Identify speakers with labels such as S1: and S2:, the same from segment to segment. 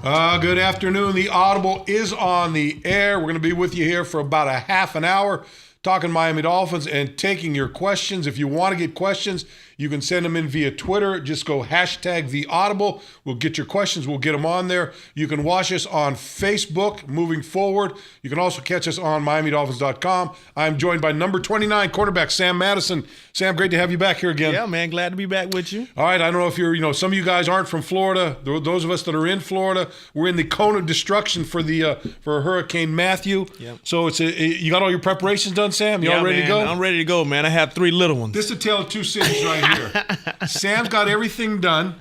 S1: Good afternoon. The Audible is on the air. We're going to be with you here for about a half an hour talking Miami Dolphins and taking your questions. If you want to get questions, you can send them in via Twitter. Just go hashtag the Audible. We'll get your questions. We'll get them on there. You can watch us on Facebook moving forward. You can also catch us on MiamiDolphins.com. I'm joined by number 29 quarterback Sam Madison. Sam, great to have you back here again.
S2: Yeah, man. Glad to be back with you.
S1: All right. I don't know if you're, some of you guys aren't from Florida. Those of us that are in Florida, we're in the cone of destruction for Hurricane Matthew. Yep. So you got all your preparations done, Sam? You all ready to go?
S2: I'm ready to go, man. I have 3 little ones.
S1: This is a tale of two cities right here. Sam's got everything done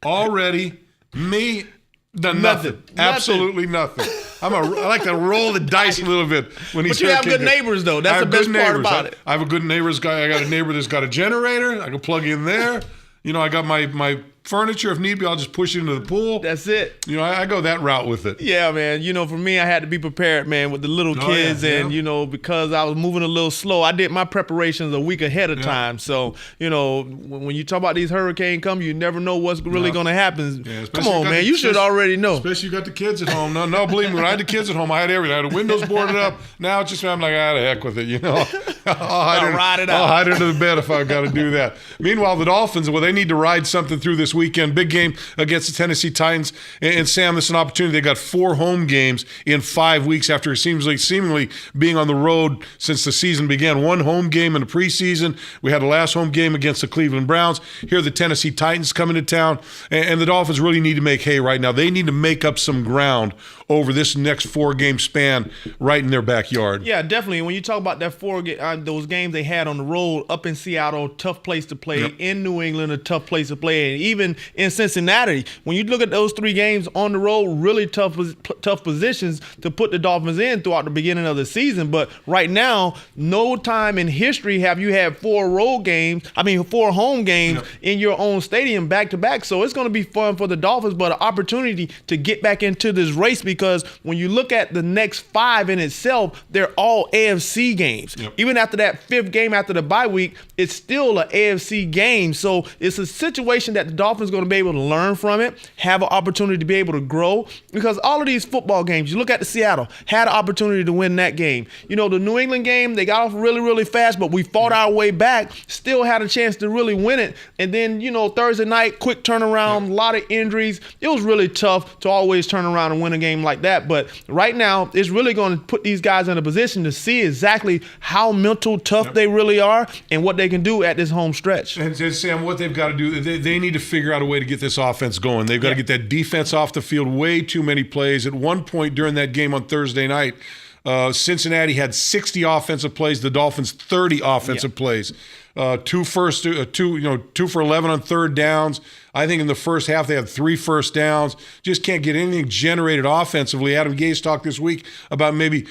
S1: already. Me, done nothing. Absolutely nothing. I like to roll the dice a little bit when he's.
S2: But you have good neighbors, though. That's the best part about it.
S1: I have a good neighbors guy. I got a neighbor that's got a generator. I can plug in there. I got my furniture. If need be, I'll just push it into the pool.
S2: That's it.
S1: I go that route with it.
S2: Yeah, man. For me, I had to be prepared, man, with the little kids. And, because I was moving a little slow, I did my preparations a week ahead of time. So, when you talk about these hurricanes come, you never know what's really going to happen. Yeah, come on, man. You should already know.
S1: Especially you got the kids at home. No, believe me, when I had the kids at home, I had everything. I had the windows boarded up. Now it's just, I'm like, the heck with it, I'll hide under the bed if I've got to do that. Meanwhile, the Dolphins, they need to ride something through this weekend. Big game against the Tennessee Titans. And Sam, this is an opportunity. They got 4 home games in 5 weeks after seemingly being on the road since the season began. 1 home game in the preseason. We had the last home game against the Cleveland Browns. Here are the Tennessee Titans coming to town. And the Dolphins really need to make hay right now. They need to make up some ground over this next 4-game span right in their backyard.
S2: Yeah, definitely. When you talk about that those games they had on the road, up in Seattle, tough place to play. Yep. In New England, a tough place to play. And even in Cincinnati, when you look at those 3 games on the road, really tough positions to put the Dolphins in throughout the beginning of the season. But right now, no time in history have you had 4 home games in your own stadium back-to-back. So it's going to be fun for the Dolphins, but an opportunity to get back into this race because when you look at the next 5 in itself, they're all AFC games. Yep. Even after that 5th game after the bye week, it's still an AFC game. So it's a situation that the Dolphins are going to be able to learn from it, have an opportunity to be able to grow, because all of these football games, you look at the Seattle, had an opportunity to win that game. The New England game, they got off really, really fast, but we fought our way back, still had a chance to really win it. And then, Thursday night, quick turnaround, a lot of injuries. It was really tough to always turn around and win a game like that. But right now, it's really going to put these guys in a position to see exactly how mental tough they really are and what they can do at this home stretch.
S1: And Sam, what they've got to do, they need to figure out a way to get this offense going. They've got to get that defense off the field. Way too many plays. At one point during that game on Thursday night, Cincinnati had 60 offensive plays. The Dolphins 30 offensive plays. 2 for 11 on 3rd downs. I think in the first half they had 3 first downs. Just can't get anything generated offensively. Adam Gase talked this week about maybe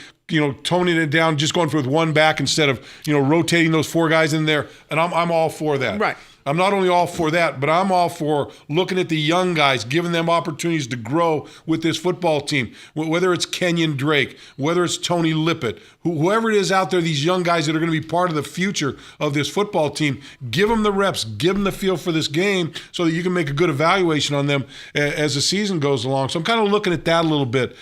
S1: toning it down, just going with 1 back instead of rotating those 4 guys in there. And I'm all for that.
S2: Right.
S1: I'm not only all for that, but I'm all for looking at the young guys, giving them opportunities to grow with this football team, whether it's Kenyon Drake, whether it's Tony Lippett, whoever it is out there, these young guys that are going to be part of the future of this football team, give them the reps, give them the feel for this game so that you can make a good evaluation on them as the season goes along. So I'm kind of looking at that a little bit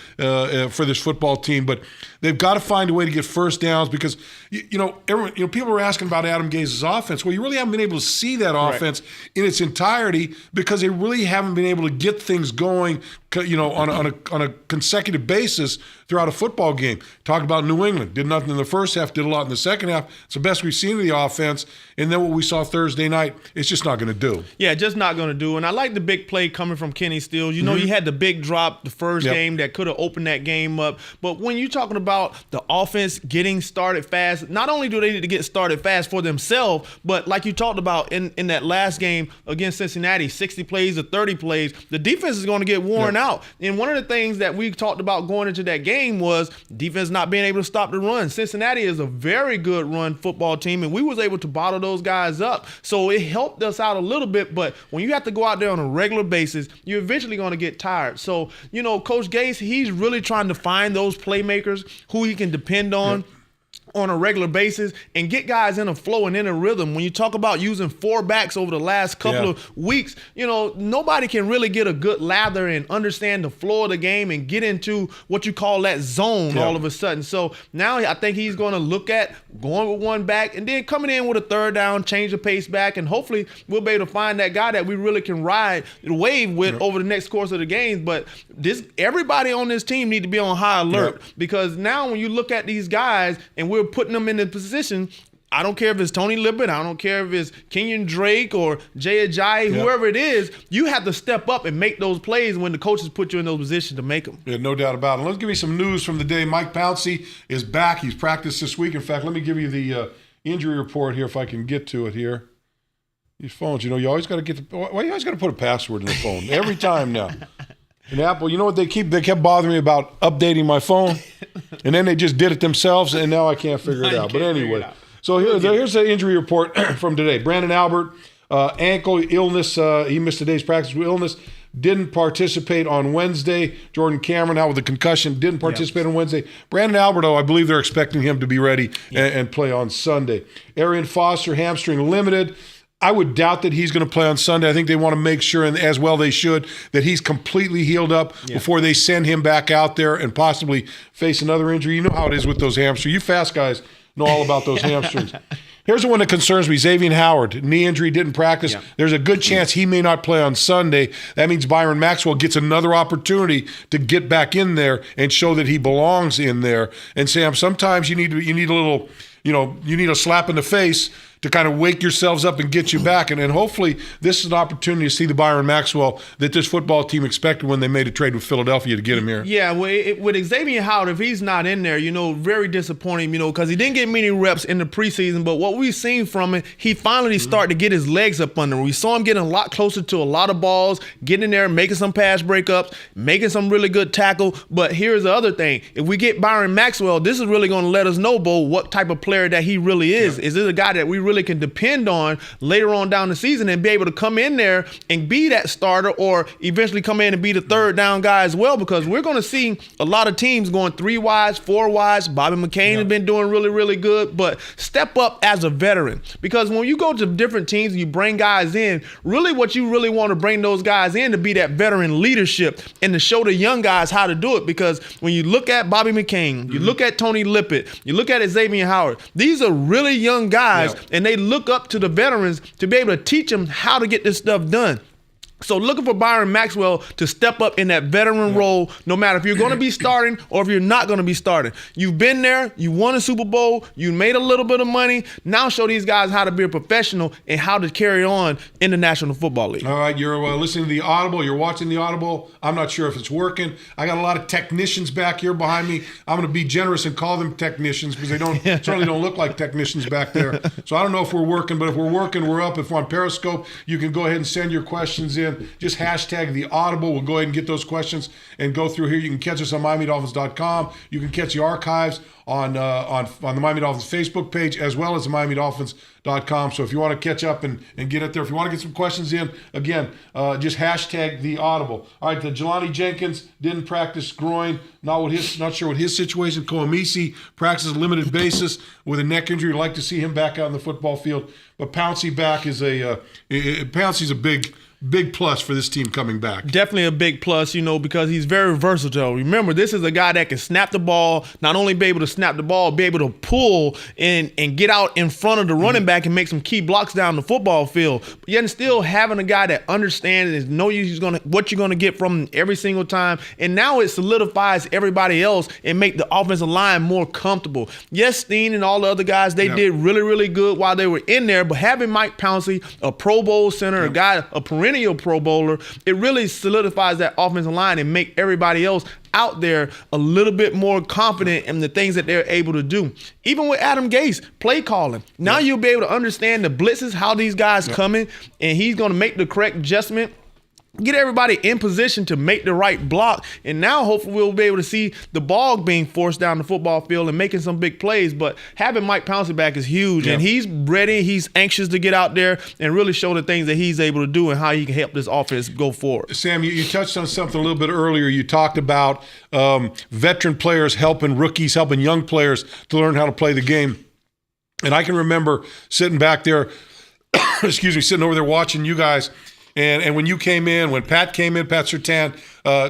S1: for this football team, but they've got to find a way to get first downs because, people are asking about Adam Gase's offense. Well, you really haven't been able to see that offense in its entirety because they really haven't been able to get things going, on a consecutive basis throughout a football game. Talk about New England. Did nothing in the first half, did a lot in the second half. It's the best we've seen of the offense. And then what we saw Thursday night, it's just not going to do.
S2: Yeah, just not going to do. And I like the big play coming from Kenny Stills. You had the big drop the first game that could have opened that game up. But when you're talking about the offense getting started fast, not only do they need to get started fast for themselves, but like you talked about in that last game against Cincinnati, 60 plays to 30 plays, the defense is going to get worn out. And one of the things that we talked about going into that game was defense not being able to stop the run. Cincinnati is a very good run football team, and we was able to bottle those guys up. So it helped us out a little bit, but when you have to go out there on a regular basis, you're eventually going to get tired. So, Coach Gase, he's really trying to find those playmakers who he can depend on. on a regular basis and get guys in a flow and in a rhythm. When you talk about using 4 backs over the last couple of weeks, nobody can really get a good lather and understand the flow of the game and get into what you call that zone all of a sudden. So now I think he's going to look at going with 1 back and then coming in with a 3rd down, change the pace back, and hopefully we'll be able to find that guy that we really can ride the wave with over the next course of the games. But everybody on this team need to be on high alert because now when you look at these guys and we're putting them in the position, I don't care if it's Tony Lippett, I don't care if it's Kenyon Drake or Jay Ajayi, whoever it is, you have to step up and make those plays when the coaches put you in those positions to make them.
S1: Yeah, no doubt about it. Let's give you some news from the day. Mike Pouncey is back. He's practiced this week. In fact, let me give you the injury report here if I can get to it here. These phones, you always got to get why you always got to put a password in the phone every time now. And Apple, you know what they kept bothering me about updating my phone, and then they just did it themselves, and now I can't figure it out. But anyway, so here's the injury report from today. Brandon Albert, ankle illness. He missed today's practice with illness. Didn't participate on Wednesday. Jordan Cameron out with a concussion. Didn't participate on Wednesday. Brandon Albert, I believe they're expecting him to be ready and play on Sunday. Arian Foster, hamstring limited. I would doubt that he's going to play on Sunday. I think they want to make sure, and as well they should, that he's completely healed up before they send him back out there and possibly face another injury. You know how it is with those hamstrings. You fast guys know all about those hamstrings. Here's the one that concerns me. Xavier Howard, knee injury, didn't practice. Yeah. There's a good chance he may not play on Sunday. That means Byron Maxwell gets another opportunity to get back in there and show that he belongs in there. And Sam, sometimes you need a little, you need a slap in the face to kind of wake yourselves up and get you back. And hopefully this is an opportunity to see the Byron Maxwell that this football team expected when they made a trade with Philadelphia to get him here.
S2: Yeah, with Xavier Howard, if he's not in there, very disappointing, because he didn't get many reps in the preseason. But what we've seen from him, he finally started to get his legs up under him. We saw him getting a lot closer to a lot of balls, getting in there, making some pass breakups, making some really good tackle. But here's the other thing. If we get Byron Maxwell, this is really going to let us know, Bo, what type of player that he really is. Yeah. Is this a guy that we really can depend on later on down the season and be able to come in there and be that starter or eventually come in and be the 3rd down guy as well? Because we're going to see a lot of teams going 3 wides, 4 wides. Bobby McCain has been doing really, really good, but step up as a veteran. Because when you go to different teams and you bring guys in, really what you really want to bring those guys in to be that veteran leadership and to show the young guys how to do it. Because when you look at Bobby McCain, you look at Tony Lippett, you look at Xavier Howard, these are really young guys and they look up to the veterans to be able to teach them how to get this stuff done. So looking for Byron Maxwell to step up in that veteran role, no matter if you're going to be starting or if you're not going to be starting. You've been there. You won a Super Bowl. You made a little bit of money. Now show these guys how to be a professional and how to carry on in the National Football League.
S1: All right, you're listening to the Audible. You're watching the Audible. I'm not sure if it's working. I got a lot of technicians back here behind me. I'm going to be generous and call them technicians because they certainly don't look like technicians back there. So I don't know if we're working, but if we're working, we're up. If we're on Periscope, you can go ahead and send your questions in. Just hashtag the Audible. We'll go ahead and get those questions and go through here. You can catch us on MiamiDolphins.com. You can catch the archives on the Miami Dolphins Facebook page as well as the MiamiDolphins.com. So if you want to catch up and get it there, if you want to get some questions in, again, just hashtag the Audible. All right, the Jelani Jenkins didn't practice groin. Not sure what his situation. Koamisi practices limited basis with a neck injury. Like to see him back out in the football field. But Pouncey back is Pouncey's a big plus for this team coming back.
S2: Definitely a big plus, because he's very versatile. Remember, this is a guy that can snap the ball, not only be able to snap the ball, be able to pull and get out in front of the running back and make some key blocks down the football field. But yet still having a guy that understands and knows what you're going to get from him every single time. And now it solidifies everybody else and make the offensive line more comfortable. Yes, Steen and all the other guys, they did really, really good while they were in there. But having Mike Pouncey, a Pro Bowl center, a guy, a perennial Pro Bowler, it really solidifies that offensive line and make everybody else out there a little bit more confident in the things that they're able to do. Even with Adam Gase, play calling. Now you'll be able to understand the blitzes, how these guys coming, and he's going to make the correct adjustment get everybody in position to make the right block. And now hopefully we'll be able to see the ball being forced down the football field and making some big plays. But having Mike Pouncey back is huge. And he's ready. He's anxious to get out there and really show the things that he's able to do and how he can help this offense go forward.
S1: Sam, you touched on something a little bit earlier. You talked about veteran players helping rookies, helping young players to learn how to play the game. And I can remember sitting back there, sitting over there watching you guys. And when you came in, when Pat came in, Pat Surtain,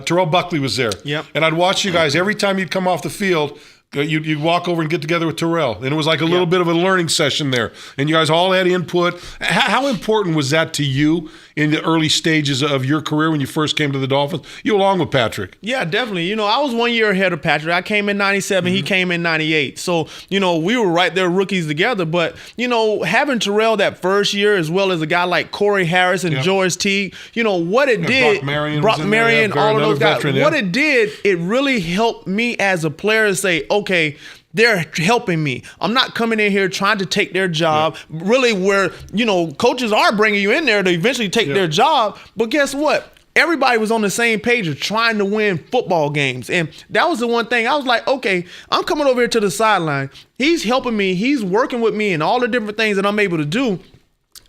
S1: Terrell Buckley was there.
S2: Yep.
S1: And I'd watch you guys every time you'd come off the field. You'd walk over and get together with Terrell, and it was like a little bit of a learning session there. And you guys all had input. How important was that to you in the early stages of your career when you first came to the Dolphins? You along with Patrick.
S2: Yeah, definitely. You know, I was 1 year ahead of Patrick. I came in 97. He came in 98. So, you know, we were right there rookies together. But, you know, having Terrell that first year as well as a guy like Corey Harris and George Teague, you know, what it did, Brock Marion, all of those guys, what it did, it really helped me as a player to say, okay, they're helping me. I'm not coming in here trying to take their job. Really, where, you know, coaches are bringing you in there to eventually take their job. But guess what? Everybody was on the same page of trying to win football games. And that was the one thing. I was like, okay, I'm coming over here to the sideline. He's helping me. He's working with me and all the different things that I'm able to do.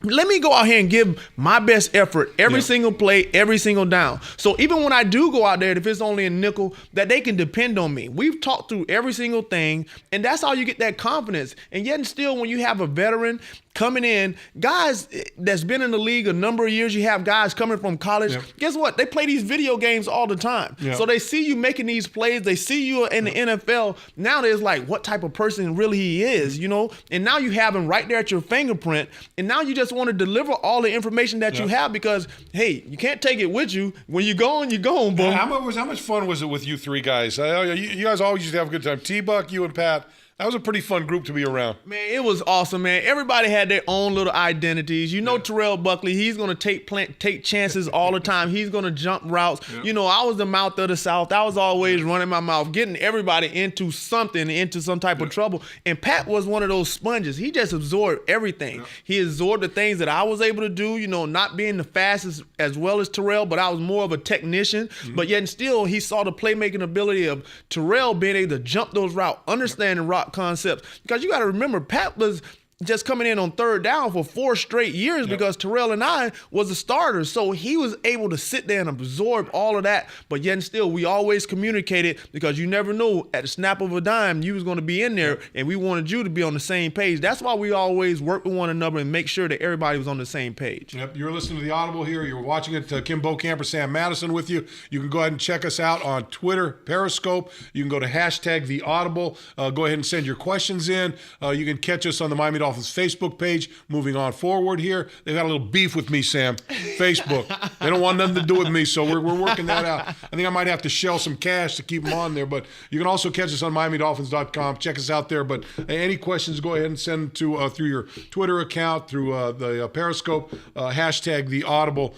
S2: Let me go out here and give my best effort every single play, every single down. So even when I do go out there, if it's only a nickel, that they can depend on me. We've talked through every single thing, and that's how you get that confidence. And yet and still, when you have a veteran coming in, guys that's been in the league a number of years, you have guys coming from college. Guess what? They play these video games all the time. So they see you making these plays. They see you in the NFL. Now there's like what type of person really he is, you know? And now you have him right there at your fingerprint. And now you just want to deliver all the information that you have because, hey, you can't take it with you. When you're gone, boom.
S1: How much fun was it with you three guys? You guys always used to have a good time. T-Buck, you and Pat. That was a pretty fun group to be around.
S2: Man, it was awesome, man. Everybody had their own little identities. You know, Terrell Buckley, he's going to take chances all the time. He's going to jump routes. You know, I was the mouth of the South. I was always running my mouth, getting everybody into something, into some type of trouble. And Pat was one of those sponges. He just absorbed everything. He absorbed the things that I was able to do, you know, not being the fastest as well as Terrell, but I was more of a technician. But yet and still, he saw the playmaking ability of Terrell being able to jump those routes, understanding route concepts, because you got to remember Pat was just coming in on third down for 4 straight years because Terrell and I was the starters. So he was able to sit there and absorb all of that. But yet and still, we always communicated because you never know at the snap of a dime you was going to be in there, and we wanted you to be on the same page. That's why we always work with one another and make sure that everybody was on the same page.
S1: You're listening to the Audible here. You're watching it. Kim Bokamper, Sam Madison with you. You can go ahead and check us out on Twitter, Periscope. You can go to #TheAudible. Go ahead and send your questions in. You can catch us on the Miami Dolphins Facebook page. Moving on forward here, they've got a little beef with me, Sam. Facebook. They don't want nothing to do with me, so we're working that out. I think I might have to shell some cash to keep them on there, but you can also catch us on MiamiDolphins.com. Check us out there. But any questions, go ahead and send to through your Twitter account, through the Periscope, #TheAudible.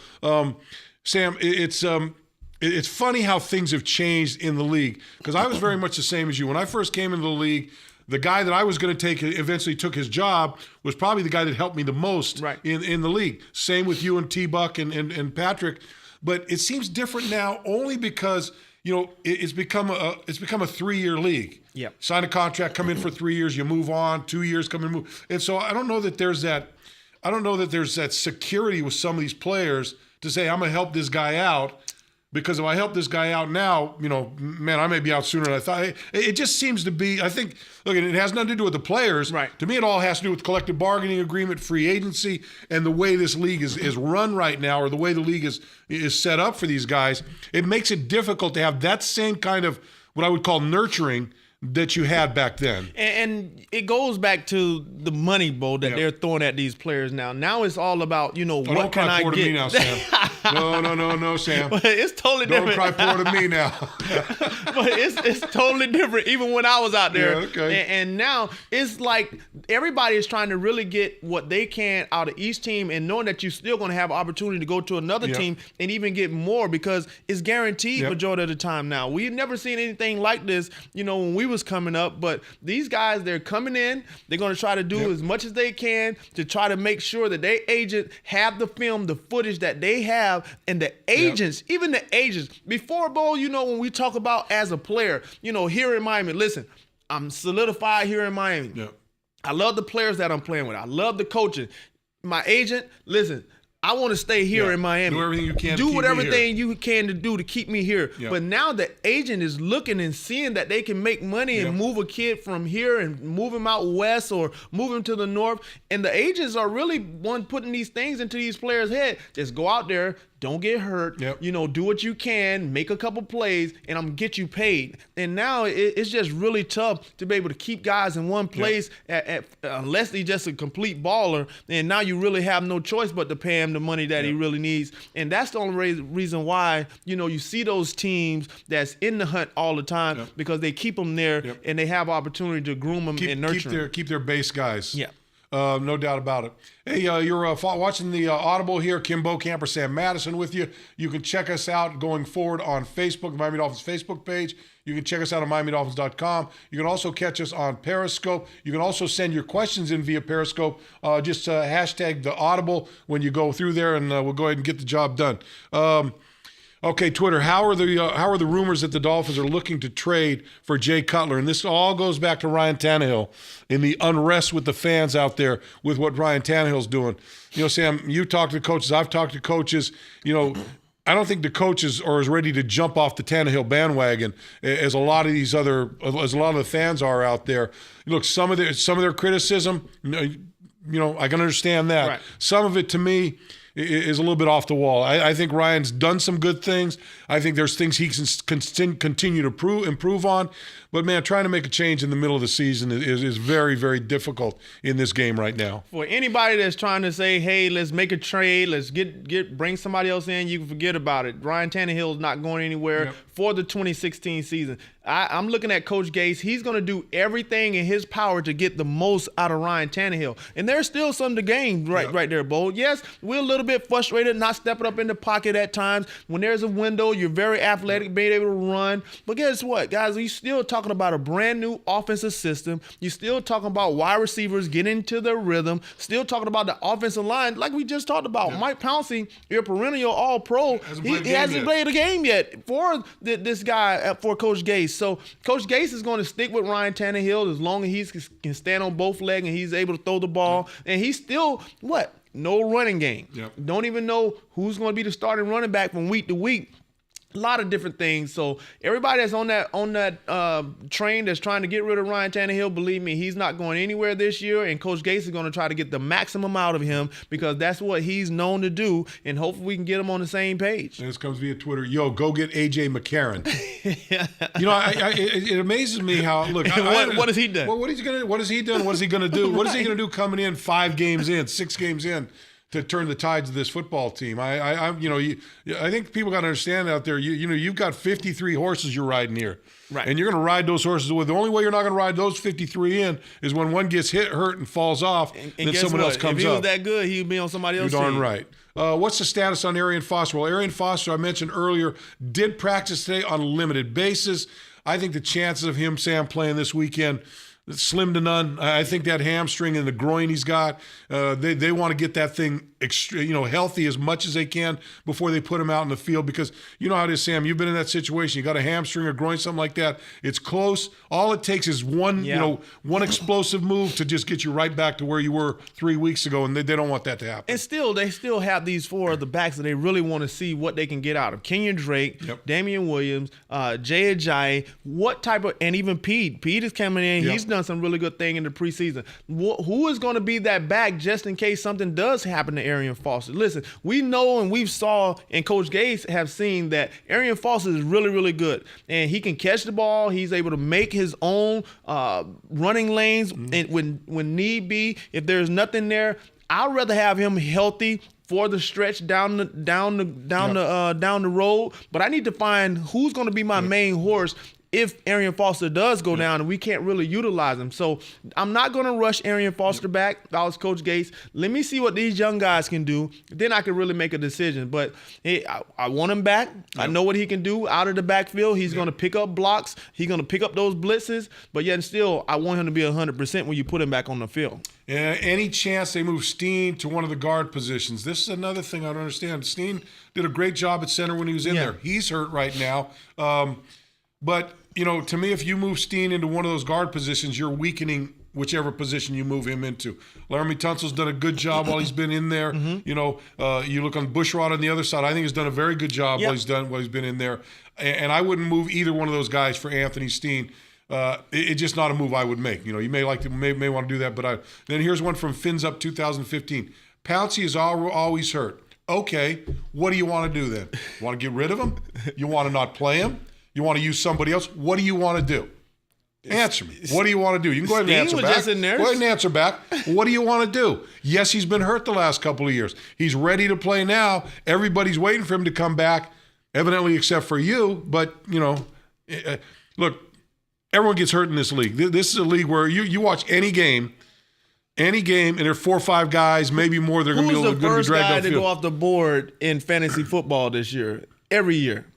S1: Sam, it's funny how things have changed in the league, because I was very much the same as you. When I first came into the league, the guy that I was going to take eventually took his job was probably the guy that helped me the most in the league. Same with you and T-Buck and Patrick. But it seems different now only because, you know, it's become a 3-year league. Sign a contract, come in for 3 years, you move on, 2 years, come and move. And so I don't know that there's that security with some of these players to say, I'm going to help this guy out. Because if I help this guy out now, you know, man, I may be out sooner than I thought. It just seems to be, I think, look, it has nothing to do with the players. To me, it all has to do with collective bargaining agreement, free agency, and the way this league is run right now, or the way the league is set up for these guys. It makes it difficult to have that same kind of what I would call nurturing that you had back then.
S2: And it goes back to the money, Bo, that they're throwing at these players now. Now it's all about, you know, what can I get? Don't cry poor to me now, Sam. No, Sam. But it's totally different.
S1: Don't cry poor to me now.
S2: But it's totally different even when I was out there. And now it's like everybody is trying to really get what they can out of each team, and knowing that you're still going to have opportunity to go to another team and even get more, because it's guaranteed majority of the time now. We've never seen anything like this. You know, when we receivers coming up, but these guys, they're coming in. They're going to try to do as much as they can to try to make sure that their agent have the film, the footage that they have, and the agents, even the agents. Before, Bo, when we talk about as a player, here in Miami, listen, I'm solidified here in Miami.
S1: Yep.
S2: I love the players that I'm playing with. I love the coaching. My agent, listen, I want to stay here in Miami.
S1: Do everything you can.
S2: Do everything you can to do to keep me here.
S1: Yep.
S2: But now the agent is looking and seeing that they can make money and move a kid from here and move him out west or move him to the north. And the agents are really one putting these things into these players' head. Just go out there. Don't get hurt. Do what you can, make a couple plays, and I'm gonna get you paid. And now it's just really tough to be able to keep guys in one place unless he's just a complete baller. And now you really have no choice but to pay him the money that he really needs. And that's the only reason why you see those teams that's in the hunt all the time because they keep them there and they have opportunity to groom them and nurture them.
S1: Keep their base guys.
S2: Yeah.
S1: No doubt about it. Hey, you're watching the Audible here. Kim Bokamper, Sam Madison with you. You can check us out going forward on Facebook, the Miami Dolphins Facebook page. You can check us out on MiamiDolphins.com. You can also catch us on Periscope. You can also send your questions in via Periscope. Just hashtag the Audible when you go through there, and we'll go ahead and get the job done. Okay, Twitter. How are the rumors that the Dolphins are looking to trade for Jay Cutler? And this all goes back to Ryan Tannehill and the unrest with the fans out there with what Ryan Tannehill's doing. Sam, you talk to coaches. I've talked to coaches. I don't think the coaches are as ready to jump off the Tannehill bandwagon as a lot of the fans are out there. Look, some of their criticism, I can understand that. Right. Some of it, to me, is a little bit off the wall. I think Ryan's done some good things. I think there's things he can continue to improve on. But, man, trying to make a change in the middle of the season is very, very difficult in this game right now.
S2: For anybody that's trying to say, hey, let's make a trade, let's bring somebody else in, you can forget about it. Ryan Tannehill is not going anywhere for the 2016 season. I'm looking at Coach Gase. He's going to do everything in his power to get the most out of Ryan Tannehill. And there's still some to gain right there, Bo. Yes, we're a little bit frustrated, not stepping up in the pocket at times. When there's a window, you're very athletic, being able to run. But guess what, guys? We're still talking about a brand new offensive system. You're still talking about wide receivers getting into their rhythm. Still talking about the offensive line, like we just talked about. Mike Pouncey, your perennial All-Pro, he hasn't played a game yet for this guy, for Coach Gase. So Coach Gase is going to stick with Ryan Tannehill as long as he can stand on both legs and he's able to throw the ball. And he's still, no running game. Don't even know who's going to be the starting running back from week to week. A lot of different things. So everybody that's on that train that's trying to get rid of Ryan Tannehill, believe me, he's not going anywhere this year. And Coach Gase is going to try to get the maximum out of him because that's what he's known to do. And hopefully we can get him on the same page.
S1: And this comes via Twitter. Yo, go get A.J. McCarron. It amazes me how what
S2: has he done?
S1: What is he done? What is he going to do? What is he going to do coming in 6 games in? To turn the tides of this football team. I think people got to understand out there, you've got 53 horses you're riding here. Right. And you're going to ride those horses with. The only way you're not going to ride those 53 in is when one gets hurt, and falls off, and then someone else comes up.
S2: If he was that good, he'd be on somebody else's team.
S1: You're darn right. What's the status on Arian Foster? Well, Arian Foster, I mentioned earlier, did practice today on a limited basis. I think the chances of him, Sam, playing this weekend, slim to none. I think that hamstring and the groin he's got, they want to get that thing healthy as much as they can before they put him out in the field, because you know how it is, Sam. You've been in that situation. You got a hamstring or groin, something like that. It's close. All it takes is one explosive move to just get you right back to where you were 3 weeks ago, and they don't want that to happen.
S2: And they still have these four of the backs that they really want to see what they can get out of. Kenyon Drake, Damian Williams, Jay Ajayi, and even Pete. Pete is coming in. He's done some really good thing in the preseason. Who is going to be that back just in case something does happen to Arian Foster? Listen, we know and we've saw, and Coach Gase have seen that Arian Foster is really, really good. And he can catch the ball. He's able to make his own running lanes and when need be. If there's nothing there, I'd rather have him healthy for the stretch down the road. But I need to find who's going to be my main horse if Arian Foster does go down and we can't really utilize him. So I'm not going to rush Arian Foster back. That was Coach Gates. Let me see what these young guys can do. Then I can really make a decision. But hey, I want him back. I know what he can do out of the backfield. He's going to pick up blocks. He's going to pick up those blitzes. But yet and still, I want him to be 100% when you put him back on the field.
S1: Any chance they move Steen to one of the guard positions? This is another thing I don't understand. Steen did a great job at center when he was in there. He's hurt right now. But, to me, if you move Steen into one of those guard positions, you're weakening whichever position you move him into. Laramie Tunsil's done a good job while he's been in there. You look on Bushrod on the other side. I think he's done a very good job while he's been in there. And I wouldn't move either one of those guys for Anthony Steen. It's just not a move I would make. You may want to do that, but then here's one from Fins Up 2015. Pouncey is always hurt. Okay, what do you want to do then? You want to get rid of him? You want to not play him? You want to use somebody else? What do you want to do? Answer me. What do you want to do? You can go ahead and answer back. Go ahead and answer back. What do you want to do? Yes, he's been hurt the last couple of years. He's ready to play now. Everybody's waiting for him to come back, evidently except for you. But, look, everyone gets hurt in this league. This is a league where you watch any game, and there are 4 or 5 guys, maybe more, they're going to be able to drag
S2: Who's the first guy to
S1: field.
S2: go off the board in fantasy football this year? Every year.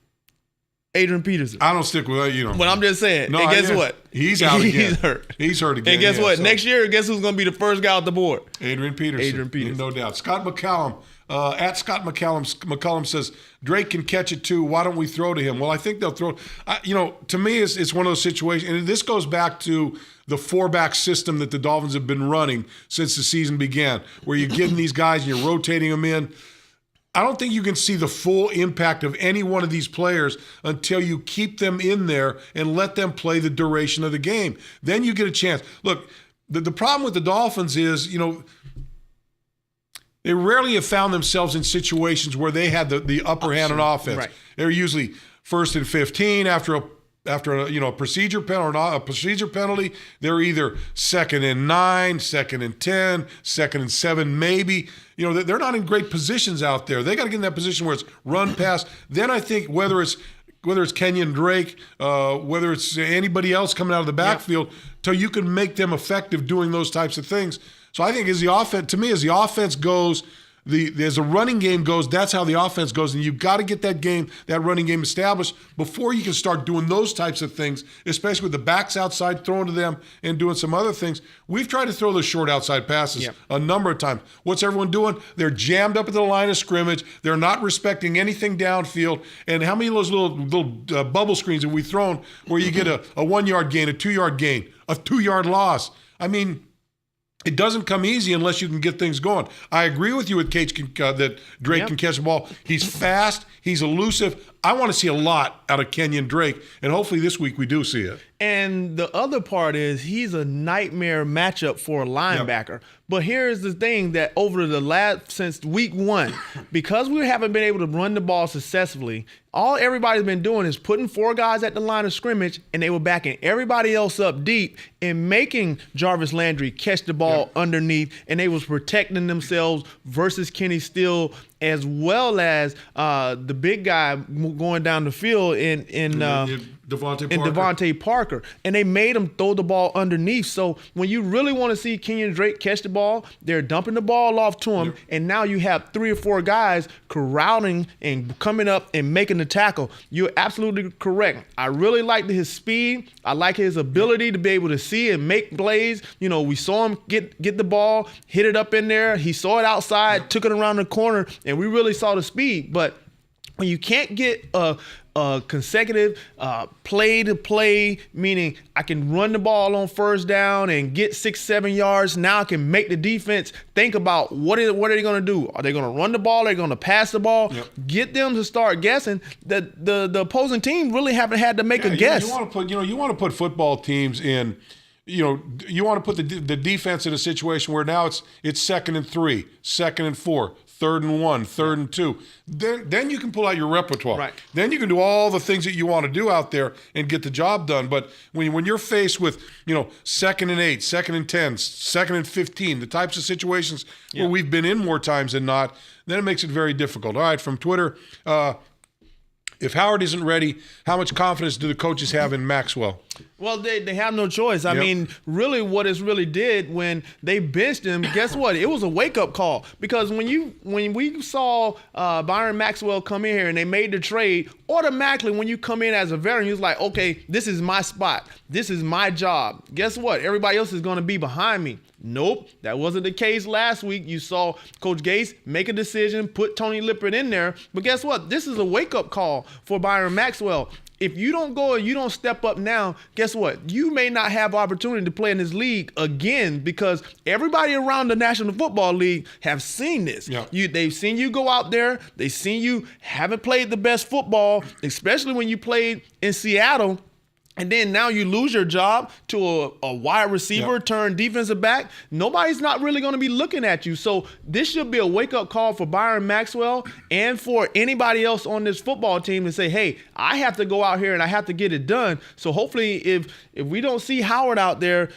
S2: Adrian Peterson.
S1: I don't stick with that,
S2: But I'm just saying.
S1: No,
S2: and guess what?
S1: He's out again.
S2: He's hurt.
S1: He's hurt again.
S2: And guess what? Next year, guess who's going to be the first guy off the board?
S1: Adrian Peterson. No doubt. Scott McCallum. At Scott McCallum says, Drake can catch it too. Why don't we throw to him? Well, I think they'll throw. To me, it's one of those situations. And this goes back to the 4-back system that the Dolphins have been running since the season began, where you're getting these guys and you're rotating them in. I don't think you can see the full impact of any one of these players until you keep them in there and let them play the duration of the game. Then you get a chance. Look, the problem with the Dolphins is, they rarely have found themselves in situations where they had the upper hand on offense.
S2: Right.
S1: They're usually 1st and 15 after a procedure penalty or not a procedure penalty. They're either 2nd and 9, 2nd and 10, 2nd and 7, maybe. They're not in great positions out there. They got to get in that position where it's run pass. Then I think whether it's Kenyon Drake, whether it's anybody else coming out of the backfield, till you can make them effective doing those types of things. So I think as the offense goes, as the running game goes, that's how the offense goes. And you've got to get that running game established before you can start doing those types of things, especially with the backs outside, throwing to them and doing some other things. We've tried to throw those short outside passes a number of times. What's everyone doing? They're jammed up at the line of scrimmage. They're not respecting anything downfield. And how many of those little bubble screens have we thrown where you get a 1-yard gain, a 2-yard gain, a 2-yard loss? I mean, it doesn't come easy unless you can get things going. I agree with you with that Drake can catch the ball. He's fast. He's elusive. I want to see a lot out of Kenyon Drake, and hopefully this week we do see it.
S2: And the other part is he's a nightmare matchup for a linebacker. Yep. But here's the thing that since week 1, because we haven't been able to run the ball successfully, all everybody's been doing is putting 4 guys at the line of scrimmage, and they were backing everybody else up deep and making Jarvis Landry catch the ball underneath, and they was protecting themselves versus Kenny Steele, as well as the big guy going down the field in Devontae Parker. And they made him throw the ball underneath. So when you really want to see Kenyon Drake catch the ball, they're dumping the ball off to him, and now you have 3 or 4 guys corralling and coming up and making the tackle. You're absolutely correct. I really like his speed. I like his ability to be able to see and make plays. We saw him get the ball, hit it up in there. He saw it outside, took it around the corner, and we really saw the speed. But when you can't get a consecutive play-to-play, meaning I can run the ball on first down and get 6-7 yards. Now I can make the defense think about what are they going to do? Are they going to run the ball? Are they going to pass the ball? Yep. Get them to start guessing. The opposing team really haven't had to make a guess.
S1: You want to put football teams in. You want to put the defense in a situation where now it's 2nd and 3, 2nd and 4. 3rd and 1, 3rd and 2. Then you can pull out your repertoire. Right. Then you can do all the things that you want to do out there and get the job done. But when you're faced with 2nd and 8, 2nd and 10, 2nd and 15, the types of situations where we've been in more times than not, then it makes it very difficult. All right, from Twitter, If Howard isn't ready, how much confidence do the coaches have in Maxwell?
S2: Well, they have no choice. I mean, really what it's really did when they benched him, guess what? It was a wake-up call. Because when we saw Byron Maxwell come in here and they made the trade, automatically when you come in as a veteran, you're like, okay, this is my spot. This is my job. Guess what? Everybody else is going to be behind me. Nope, that wasn't the case last week. You saw Coach Gase make a decision, put Tony Lippert in there. But guess what? This is a wake-up call for Byron Maxwell. If you don't go and you don't step up now, guess what? You may not have opportunity to play in this league again because everybody around the National Football League have seen this.
S1: Yeah.
S2: They've seen you go out there. They've seen you haven't played the best football, especially when you played in Seattle. And then now you lose your job to a wide receiver turned defensive back. Nobody's not really going to be looking at you. So this should be a wake-up call for Byron Maxwell and for anybody else on this football team to say, hey, I have to go out here and I have to get it done. So hopefully if we don't see Howard out there,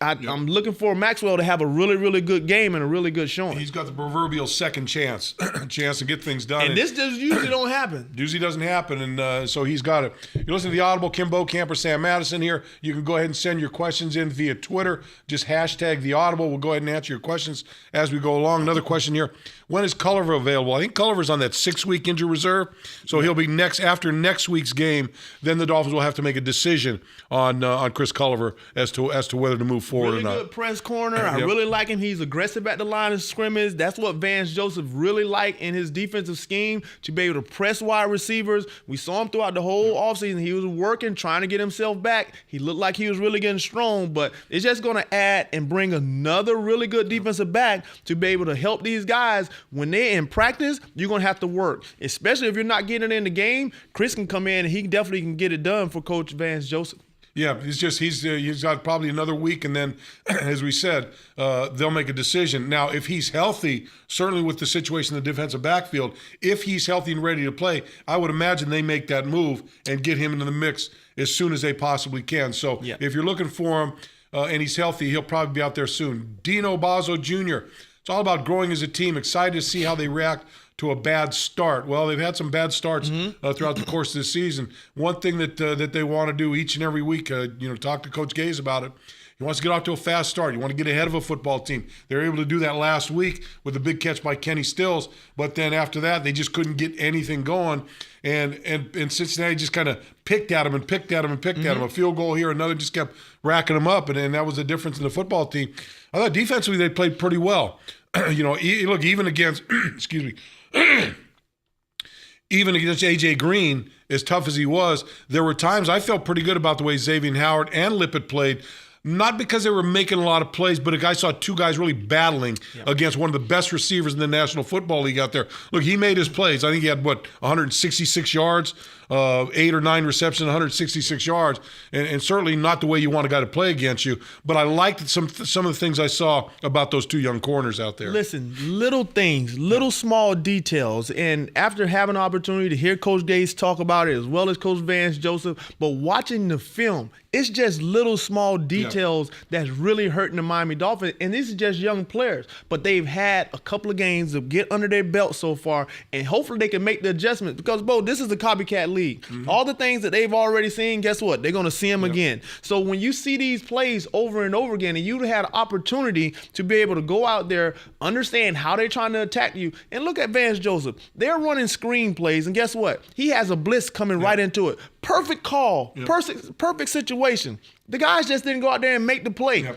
S2: I'm looking for Maxwell to have a really, really good game and a really good showing.
S1: He's got the proverbial second chance to get things done.
S2: And this just usually don't happen.
S1: Usually doesn't happen, and so he's got it. You listen to the Audible, Kim Bokamper, Sam Madison here. You can go ahead and send your questions in via Twitter. Just hashtag the Audible. We'll go ahead and answer your questions as we go along. Another question here. When is Culliver available? I think Culliver's on that 6-week injury reserve, so he'll be after next week's game. Then the Dolphins will have to make a decision on Chris Culliver as to whether to move forward
S2: really
S1: or not.
S2: Good press corner. I really like him. He's aggressive at the line of scrimmage. That's what Vance Joseph really liked in his defensive scheme, to be able to press wide receivers. We saw him throughout the whole offseason. He was working, trying to get himself back. He looked like he was really getting strong, but it's just going to add and bring another really good defensive back to be able to help these guys. When they're in practice, you're going to have to work, especially if you're not getting it in the game. Chris can come in and he definitely can get it done for Coach Vance Joseph.
S1: Yeah, he's got probably another week, and then, as we said, they'll make a decision. Now, if he's healthy, certainly with the situation in the defensive backfield, if he's healthy and ready to play, I would imagine they make that move and get him into the mix as soon as they possibly can. So if you're looking for him and he's healthy, he'll probably be out there soon. Dino Bazo Jr., it's all about growing as a team. Excited to see how they react to a bad start. Well, they've had some bad starts throughout the course of this season. One thing that they want to do each and every week, talk to Coach Gase about it. He wants to get off to a fast start. You want to get ahead of a football team. They were able to do that last week with a big catch by Kenny Stills, but then after that, they just couldn't get anything going. And Cincinnati just kind of picked at him and picked at him and picked at him. A field goal here, another, just kept racking them up, and that was the difference in the football team. I thought defensively they played pretty well. Look, even against, excuse me, even against A.J. Green, as tough as he was, there were times I felt pretty good about the way Xavier Howard and Lippert played. Not because they were making a lot of plays, but I saw two guys really battling against one of the best receivers in the National Football League out there. Look, he made his plays. I think he had, 166 yards, 8 or 9 receptions, 166 yards, and certainly not the way you want a guy to play against you. But I liked some of the things I saw about those two young corners out there.
S2: Listen, little things, little small details. And after having an opportunity to hear Coach Gase talk about it, as well as Coach Vance Joseph, but watching the film, it's just little small details that's really hurting the Miami Dolphins. And these are just young players, but they've had a couple of games to get under their belt so far, and hopefully they can make the adjustments because, this is a copycat league. All the things that they've already seen, guess what? They're going to see them again. So when you see these plays over and over again, and you had an opportunity to be able to go out there, understand how they're trying to attack you, and look at Vance Joseph. They're running screen plays, and guess what? He has a blitz coming right into it. Perfect call, perfect situation. The guys just didn't go out there and make the play.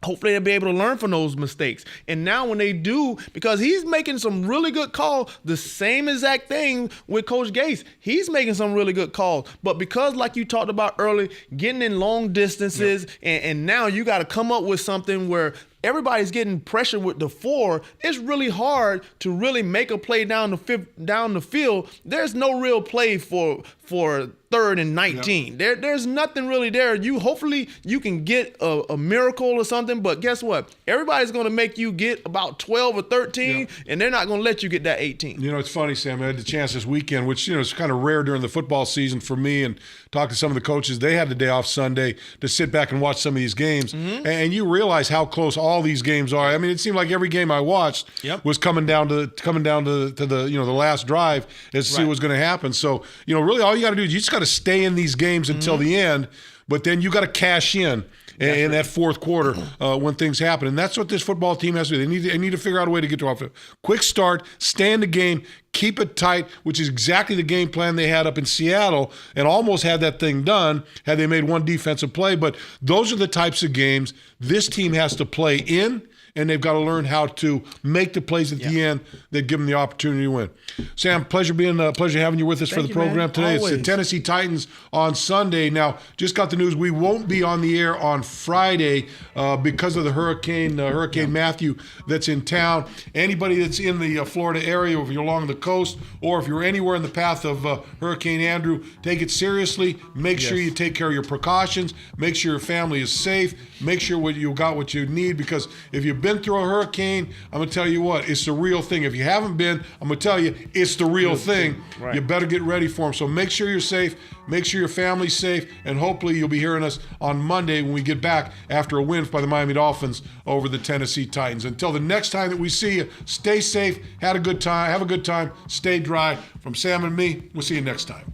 S2: Hopefully they'll be able to learn from those mistakes. And now when they do, because he's making some really good calls, the same exact thing with Coach Gase. He's making some really good calls. But because, like you talked about earlier, getting in long distances, and now you got to come up with something where everybody's getting pressure with the 4, it's really hard to really make a play down the field. There's no real play for 3rd and 19. There's nothing really there. Hopefully you can get a miracle or something, but guess what? Everybody's going to make you get about 12 or 13, and they're not going to let you get that 18.
S1: You know, it's funny, Sam. I had the chance this weekend, which, you know, is kind of rare during the football season for me, and talk to some of the coaches. They had the day off Sunday to sit back and watch some of these games, and you realize how close all these games are. I mean, it seemed like every game I watched was coming down to the you know, the last drive as to see what was going to happen. So, you know, really all you got to do is you just got to stay in these games until the end, but then you got to cash in that fourth quarter when things happen. And that's what this football team has to do. They need to figure out a way to get to a quick start, stay in the game, keep it tight, which is exactly the game plan they had up in Seattle and almost had that thing done had they made one defensive play. But those are the types of games this team has to play in, and they've got to learn how to make the plays at the end that give them the opportunity to win. Sam, pleasure having you with us for the program, man, today. Always. It's the Tennessee Titans on Sunday. Now, just got the news we won't be on the air on Friday because of the Hurricane Matthew that's in town. Anybody that's in the Florida area, if you're along the coast or if you're anywhere in the path of Hurricane Andrew, take it seriously. Make sure you take care of your precautions. Make sure your family is safe. Make sure you got what you need, because if you've been through a hurricane, I'm going to tell you what, it's the real thing. If you haven't been, I'm going to tell you, it's the real thing. Right. You better get ready for them. So make sure you're safe, make sure your family's safe, and hopefully you'll be hearing us on Monday when we get back after a win by the Miami Dolphins over the Tennessee Titans. Until the next time that we see you, stay safe, have a good time, stay dry. From Sam and me, we'll see you next time.